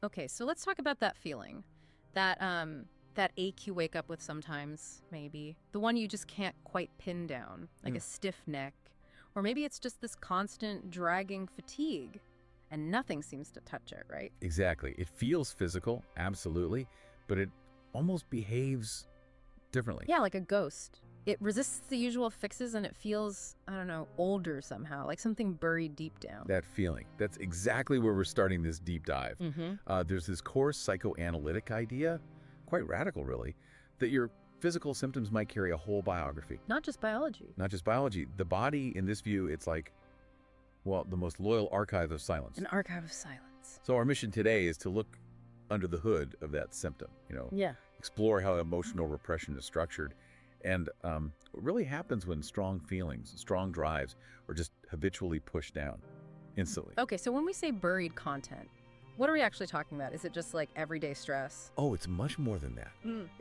Okay, so let's talk about that feeling. That ache you wake up with sometimes, maybe. The one you just can't quite pin down, like a stiff neck. Or maybe it's just this constant dragging fatigue, and nothing seems to touch it, right? Exactly. It feels physical, absolutely, but it almost behaves differently. Yeah, like a ghost. It resists the usual fixes and it feels, I don't know, older somehow, like something buried deep down. That feeling. That's exactly where we're starting this deep dive. There's this core psychoanalytic idea, quite radical really, that your physical symptoms might carry a whole biography. Not just biology. Not just biology. The body, in this view, it's like, well, the most loyal archive of silence. An archive of silence. So our mission today is to look under the hood of that symptom, explore how emotional repression is structured, and what really happens when strong feelings, strong drives are just habitually pushed down instantly. Okay, so when we say buried content, what are we actually talking about? Is it just like everyday stress? Oh, it's much more than that.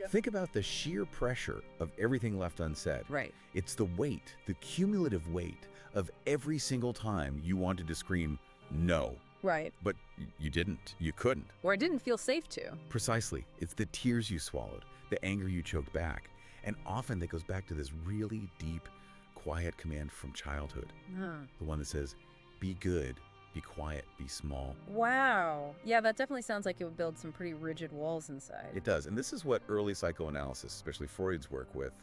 Think about the sheer pressure of everything left unsaid. Right. It's the weight, the cumulative weight of every single time you wanted to scream, no. Right. But you didn't. You couldn't. Or I didn't feel safe to. Precisely. It's the tears you swallowed, the anger you choked back. And often that goes back to this really deep, quiet command from childhood. The one that says, be good, be quiet, be small. Wow. Yeah, that definitely sounds like it would build some pretty rigid walls inside. It does. And this is what early psychoanalysis, especially Freud's work with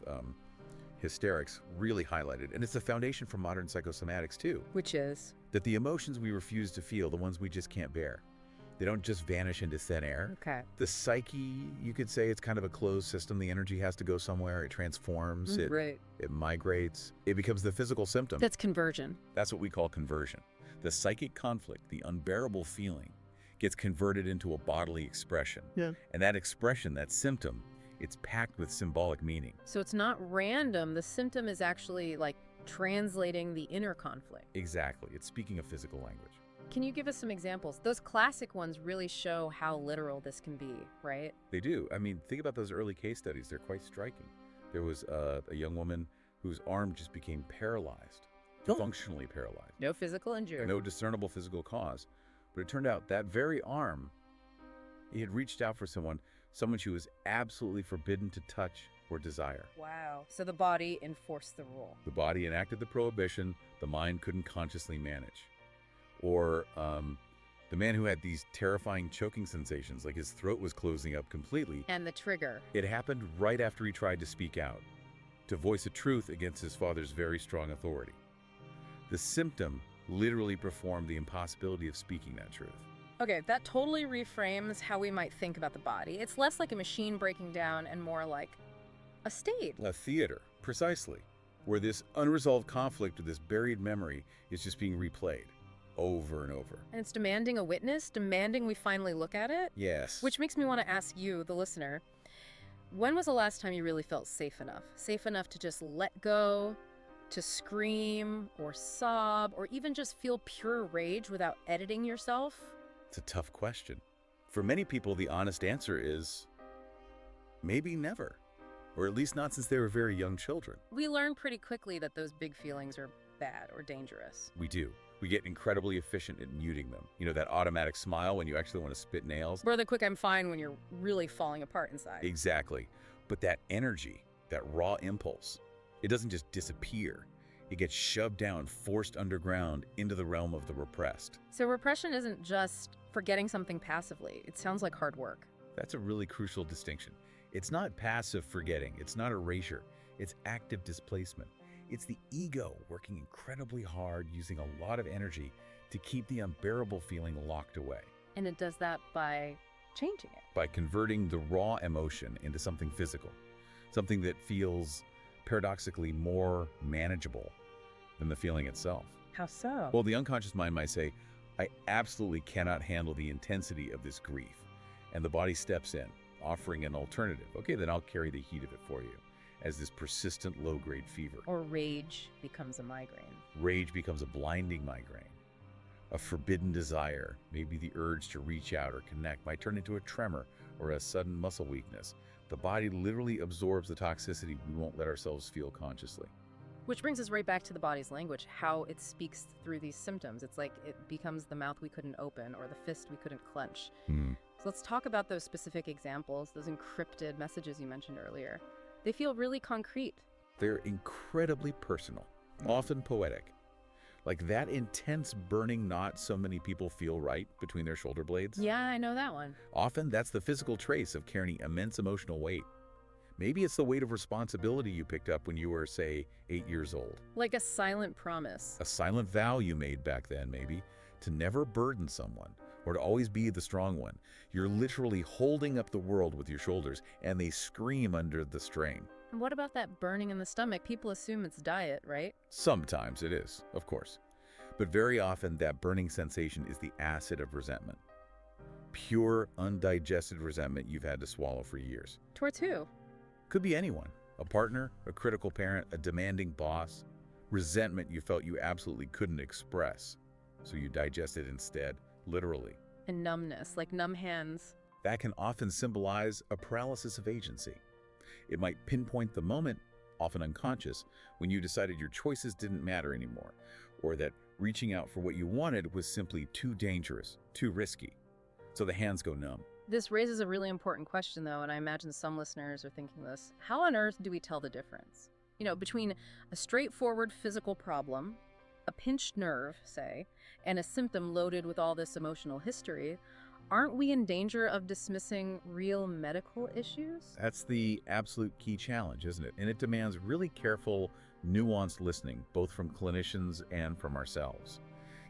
hysterics, really highlighted. And it's the foundation for modern psychosomatics too. Which is? That the emotions we refuse to feel, the ones we just can't bear, they don't just vanish into thin air. Okay. The psyche, you could say, it's kind of a closed system. The energy has to go somewhere. It transforms. It migrates. It becomes the physical symptom. That's conversion. That's what we call conversion. The psychic conflict, the unbearable feeling, gets converted into a bodily expression. And that expression, that symptom, it's packed with symbolic meaning. So it's not random. The symptom is actually like translating the inner conflict. Exactly. It's speaking a physical language. Can you give us some examples? Those classic ones really show how literal this can be, right? They do. I mean, think about those early case studies. They're quite striking. There was a young woman whose arm just became paralyzed, functionally paralyzed. No physical injury. No discernible physical cause. But it turned out that very arm, he had reached out for someone she was absolutely forbidden to touch or desire. Wow. So the body enforced the rule. The body enacted the prohibition the mind couldn't consciously manage. Or the man who had these terrifying choking sensations, like his throat was closing up completely. And the trigger. It happened right after he tried to speak out, to voice a truth against his father's very strong authority. The symptom literally performed the impossibility of speaking that truth. Okay, that totally reframes how we might think about the body. It's less like a machine breaking down and more like a stage. A theater, precisely, where this unresolved conflict or this buried memory is just being replayed over and over. And it's demanding a witness, demanding we finally look at it? Yes. Which makes me want to ask you, the listener, when was the last time you really felt safe enough? Safe enough to just let go, to scream or sob, or even just feel pure rage without editing yourself? It's a tough question. For many people, the honest answer is maybe never, or at least not since they were very young children. We learn pretty quickly that those big feelings are bad or dangerous. We do. We get incredibly efficient at muting them. You know, that automatic smile when you actually want to spit nails. Or the quick I'm fine when you're really falling apart inside. Exactly. But that energy, that raw impulse, it doesn't just disappear. It gets shoved down, forced underground into the realm of the repressed. So repression isn't just forgetting something passively. It sounds like hard work. That's a really crucial distinction. It's not passive forgetting. It's not erasure. It's active displacement. It's the ego working incredibly hard, using a lot of energy to keep the unbearable feeling locked away. And it does that by changing it. By converting the raw emotion into something physical, something that feels paradoxically more manageable than the feeling itself. How so? Well, the unconscious mind might say, I absolutely cannot handle the intensity of this grief. And the body steps in, offering an alternative. Okay, then I'll carry the heat of it for you, as this persistent low-grade fever. Or rage becomes a migraine. Rage becomes a blinding migraine. A forbidden desire, maybe the urge to reach out or connect, might turn into a tremor or a sudden muscle weakness. The body literally absorbs the toxicity we won't let ourselves feel consciously. Which brings us right back to the body's language, how it speaks through these symptoms. It's like it becomes the mouth we couldn't open or the fist we couldn't clench. So let's talk about those specific examples, those encrypted messages you mentioned earlier. They feel really concrete. They're incredibly personal, often poetic. Like that intense burning knot so many people feel right between their shoulder blades. Yeah, I know that one. Often that's the physical trace of carrying immense emotional weight. Maybe it's the weight of responsibility you picked up when you were, say, 8 years old. Like a silent promise. A silent vow you made back then, maybe, to never burden someone or to always be the strong one. You're literally holding up the world with your shoulders, and they scream under the strain. And what about that burning in the stomach? People assume it's diet, right? Sometimes it is, of course. But very often that burning sensation is the acid of resentment. Pure, undigested resentment you've had to swallow for years. Towards who? Could be anyone. A partner, a critical parent, a demanding boss. Resentment you felt you absolutely couldn't express. So you digest it instead, literally. And numbness, like numb hands. That can often symbolize a paralysis of agency. It might pinpoint the moment, often unconscious, when you decided your choices didn't matter anymore, or that reaching out for what you wanted was simply too dangerous, too risky. So the hands go numb. This raises a really important question, though, and I imagine some listeners are thinking this. How on earth do we tell the difference? You know, between a straightforward physical problem, a pinched nerve, say, and a symptom loaded with all this emotional history, aren't we in danger of dismissing real medical issues? That's the absolute key challenge, isn't it? And it demands really careful, nuanced listening, both from clinicians and from ourselves.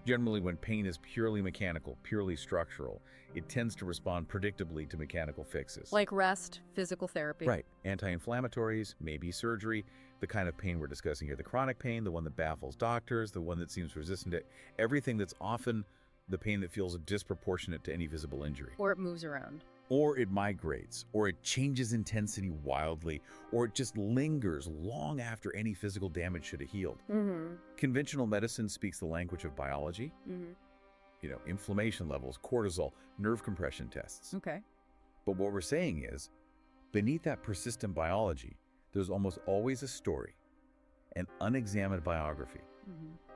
Generally, when pain is purely mechanical, purely structural, it tends to respond predictably to mechanical fixes. Like rest, physical therapy. Right. Anti-inflammatories, maybe surgery, the kind of pain we're discussing here, the chronic pain, the one that baffles doctors, the one that seems resistant to everything that's often the pain that feels disproportionate to any visible injury. Or it moves around. Or it migrates, or it changes intensity wildly, or it just lingers long after any physical damage should have healed. Conventional medicine speaks the language of biology. You know, inflammation levels, cortisol, nerve compression tests. Okay. But what we're saying is, beneath that persistent biology, there's almost always a story, an unexamined biography.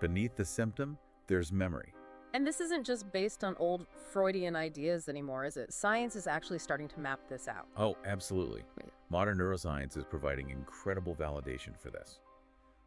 Beneath the symptom, there's memory. And this isn't just based on old Freudian ideas anymore, is it? Science is actually starting to map this out. Oh, absolutely. Modern neuroscience is providing incredible validation for this.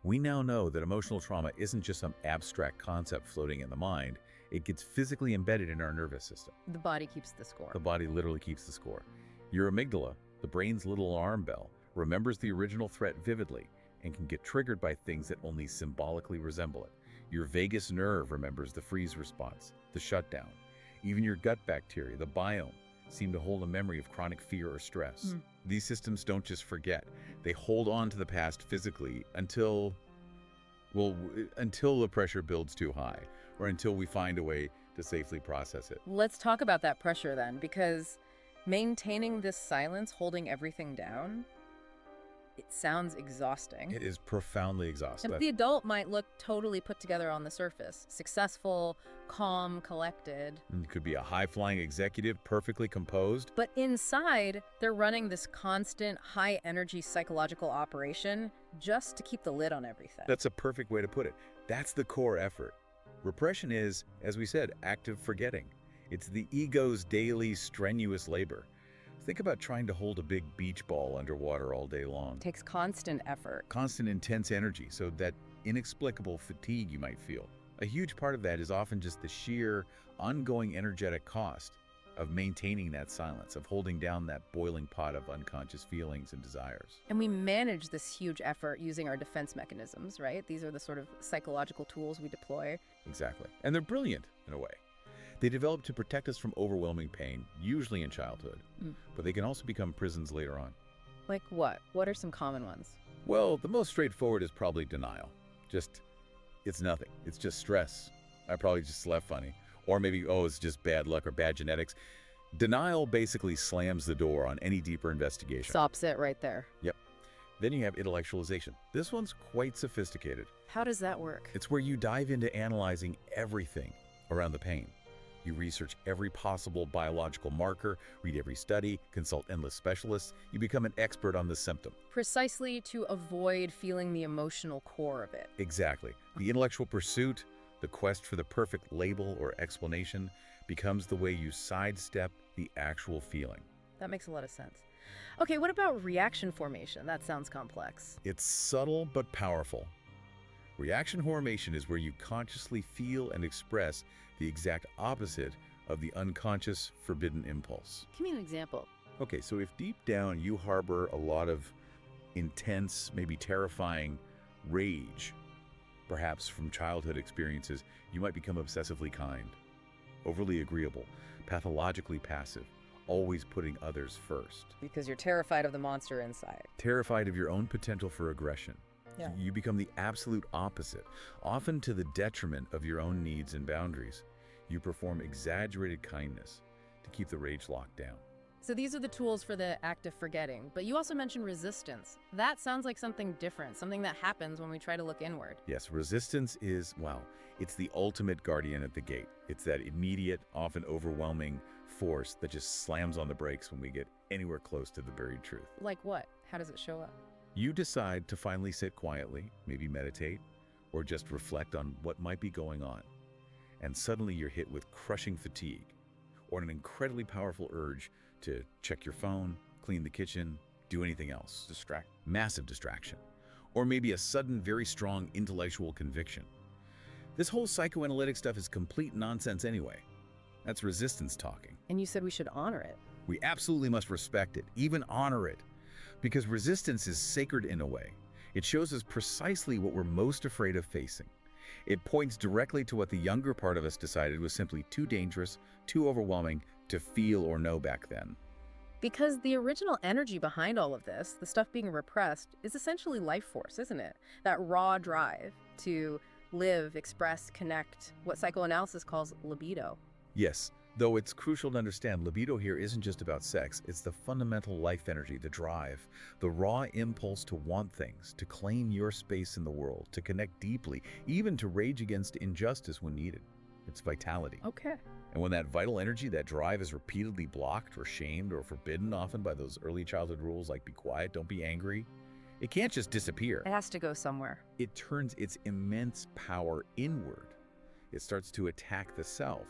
We now know that emotional trauma isn't just some abstract concept floating in the mind. It gets physically embedded in our nervous system. The body keeps the score. The body literally keeps the score. Your amygdala, the brain's little alarm bell, remembers the original threat vividly and can get triggered by things that only symbolically resemble it. Your vagus nerve remembers the freeze response, the shutdown. Even your gut bacteria, the biome, seem to hold a memory of chronic fear or stress. These systems don't just forget. They hold on to the past physically until the pressure builds too high or until we find a way to safely process it. Let's talk about that pressure then, because maintaining this silence, holding everything down, it sounds exhausting. It is profoundly exhausting. And the adult might look totally put together on the surface. Successful, calm, collected. It could be a high-flying executive, perfectly composed. But inside, they're running this constant, high-energy psychological operation just to keep the lid on everything. That's a perfect way to put it. That's the core effort. Repression is, as we said, active forgetting. It's the ego's daily strenuous labor. Think about trying to hold a big beach ball underwater all day long. It takes constant effort. Constant intense energy, so that inexplicable fatigue you might feel. A huge part of that is often just the sheer, ongoing energetic cost of maintaining that silence, of holding down that boiling pot of unconscious feelings and desires. And we manage this huge effort using our defense mechanisms, right? These are the sort of psychological tools we deploy. Exactly. And they're brilliant in a way. They develop to protect us from overwhelming pain, usually in childhood, but they can also become prisons later on. Like what? What are some common ones? Well, the most straightforward is probably denial. Just, it's nothing. It's just stress. I probably just slept funny. Or maybe, oh, it's just bad luck or bad genetics. Denial basically slams the door on any deeper investigation. Stops it right there. Yep. Then you have intellectualization. This one's quite sophisticated. How does that work? It's where you dive into analyzing everything around the pain. You research every possible biological marker, read every study, consult endless specialists. You become an expert on the symptom. Precisely to avoid feeling the emotional core of it. Exactly. The intellectual pursuit, the quest for the perfect label or explanation, becomes the way you sidestep the actual feeling. That makes a lot of sense. Okay, what about reaction formation? That sounds complex. It's subtle but powerful. Reaction formation is where you consciously feel and express the exact opposite of the unconscious forbidden impulse. Give me an example. Okay, so if deep down you harbor a lot of intense, maybe terrifying rage, perhaps from childhood experiences, you might become obsessively kind, overly agreeable, pathologically passive, always putting others first. Because you're terrified of the monster inside. Terrified of your own potential for aggression. Yeah. You become the absolute opposite, often to the detriment of your own needs and boundaries. You perform exaggerated kindness to keep the rage locked down. So these are the tools for the act of forgetting, but you also mentioned resistance. That sounds like something different, something that happens when we try to look inward. Yes, resistance is, well, it's the ultimate guardian at the gate. It's that immediate, often overwhelming force that just slams on the brakes when we get anywhere close to the buried truth. Like what? How does it show up? You decide to finally sit quietly, maybe meditate, or just reflect on what might be going on. And suddenly you're hit with crushing fatigue, or an incredibly powerful urge to check your phone, clean the kitchen, do anything else. Massive distraction. Or maybe a sudden, very strong intellectual conviction. This whole psychoanalytic stuff is complete nonsense anyway. That's resistance talking. And you said we should honor it. We absolutely must respect it, even honor it. Because resistance is sacred in a way. It shows us precisely what we're most afraid of facing. It points directly to what the younger part of us decided was simply too dangerous, too overwhelming to feel or know back then. Because the original energy behind all of this, the stuff being repressed, is essentially life force, isn't it? That raw drive to live, express, connect, what psychoanalysis calls libido. Yes, though it's crucial to understand libido here isn't just about sex, it's the fundamental life energy, the drive, the raw impulse to want things, to claim your space in the world, to connect deeply, even to rage against injustice when needed. It's vitality. Okay. And when that vital energy, that drive is repeatedly blocked or shamed or forbidden often by those early childhood rules like be quiet, don't be angry, it can't just disappear. It has to go somewhere. It turns its immense power inward. It starts to attack the self,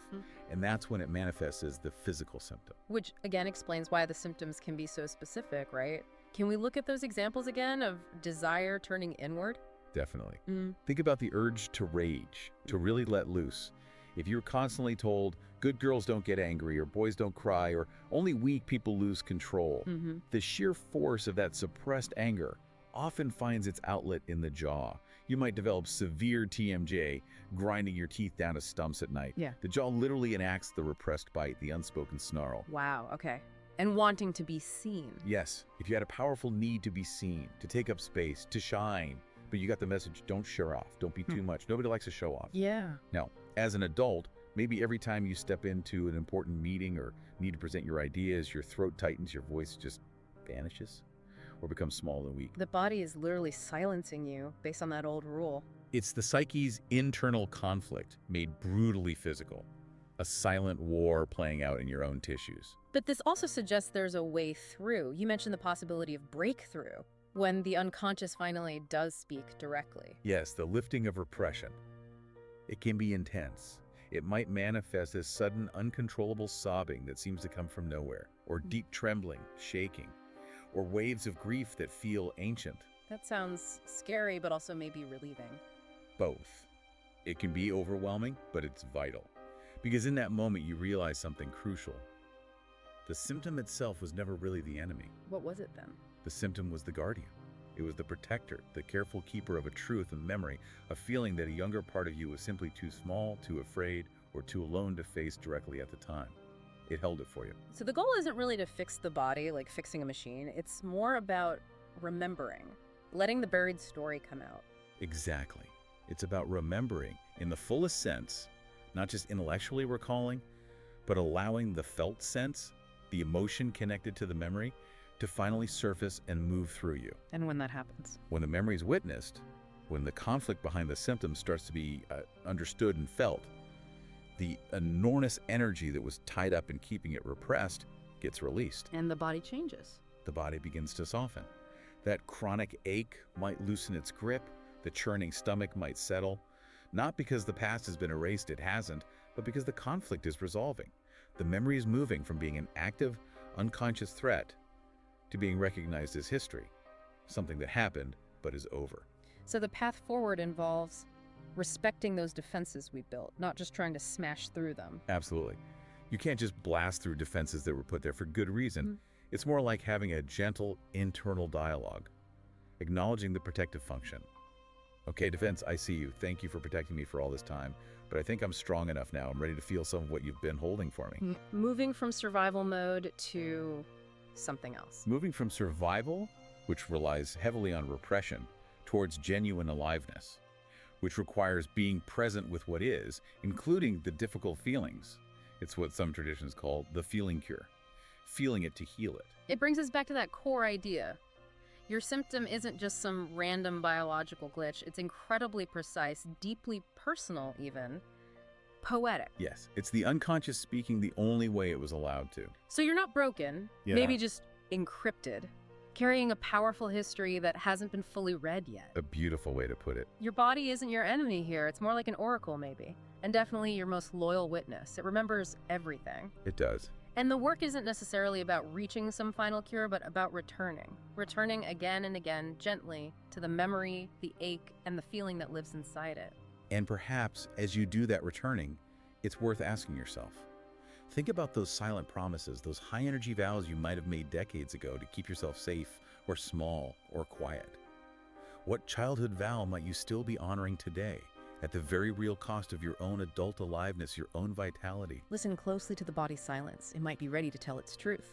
and that's when it manifests as the physical symptom. Which, again, explains why the symptoms can be so specific, right? Can we look at those examples again of desire turning inward? Definitely. Think about the urge to rage, to really let loose. If you're constantly told, good girls don't get angry, or boys don't cry, or only weak people lose control, the sheer force of that suppressed anger often finds its outlet in the jaw. You might develop severe TMJ, grinding your teeth down to stumps at night. Yeah. The jaw literally enacts the repressed bite, the unspoken snarl. Wow, okay. And wanting to be seen. Yes, if you had a powerful need to be seen, to take up space, to shine, but you got the message, don't show off, don't be too much. Nobody likes to show off. Yeah. Now, as an adult, maybe every time you step into an important meeting or need to present your ideas, your throat tightens, your voice just vanishes or becomes small and weak. The body is literally silencing you based on that old rule. It's the psyche's internal conflict made brutally physical, a silent war playing out in your own tissues. But this also suggests there's a way through. You mentioned the possibility of breakthrough when the unconscious finally does speak directly. Yes, the lifting of repression. It can be intense. It might manifest as sudden, uncontrollable sobbing that seems to come from nowhere, or deep trembling, shaking, or waves of grief that feel ancient. That sounds scary, but also maybe relieving. Both. It can be overwhelming, but it's vital. Because in that moment, you realize something crucial. The symptom itself was never really the enemy. What was it then? The symptom was the guardian. It was the protector, the careful keeper of a truth and memory, a feeling that a younger part of you was simply too small, too afraid, or too alone to face directly at the time. It held it for you. So the goal isn't really to fix the body, like fixing a machine. It's more about remembering, letting the buried story come out. Exactly. It's about remembering in the fullest sense, not just intellectually recalling, but allowing the felt sense, the emotion connected to the memory, to finally surface and move through you. And when that happens? When the memory is witnessed, when the conflict behind the symptom starts to be understood and felt, the enormous energy that was tied up in keeping it repressed gets released. And the body changes. The body begins to soften. That chronic ache might loosen its grip, the churning stomach might settle, not because the past has been erased, it hasn't, but because the conflict is resolving. The memory is moving from being an active, unconscious threat to being recognized as history, something that happened but is over. So the path forward involves respecting those defenses we built, not just trying to smash through them. Absolutely. You can't just blast through defenses that were put there for good reason. It's more like having a gentle internal dialogue, acknowledging the protective function. Okay, defense, I see you. Thank you for protecting me for all this time, but I think I'm strong enough now. I'm ready to feel some of what you've been holding for me. Moving from survival mode to something else. Moving from survival, which relies heavily on repression, towards genuine aliveness, which requires being present with what is, including the difficult feelings. It's what some traditions call the feeling cure, feeling it to heal it. It brings us back to that core idea. Your symptom isn't just some random biological glitch. It's incredibly precise, deeply personal even, poetic. Yes, it's the unconscious speaking the only way it was allowed to. So you're not broken, maybe just encrypted, carrying a powerful history that hasn't been fully read yet. A beautiful way to put it. Your body isn't your enemy here. It's more like an oracle, maybe. And definitely your most loyal witness. It remembers everything. It does. And the work isn't necessarily about reaching some final cure, but about returning. Returning again and again, gently, to the memory, the ache, and the feeling that lives inside it. And perhaps, as you do that returning, it's worth asking yourself. Think about those silent promises, those high-energy vows you might have made decades ago to keep yourself safe, or small, or quiet. What childhood vow might you still be honoring today, at the very real cost of your own adult aliveness, your own vitality? Listen closely to the body's silence. It might be ready to tell its truth.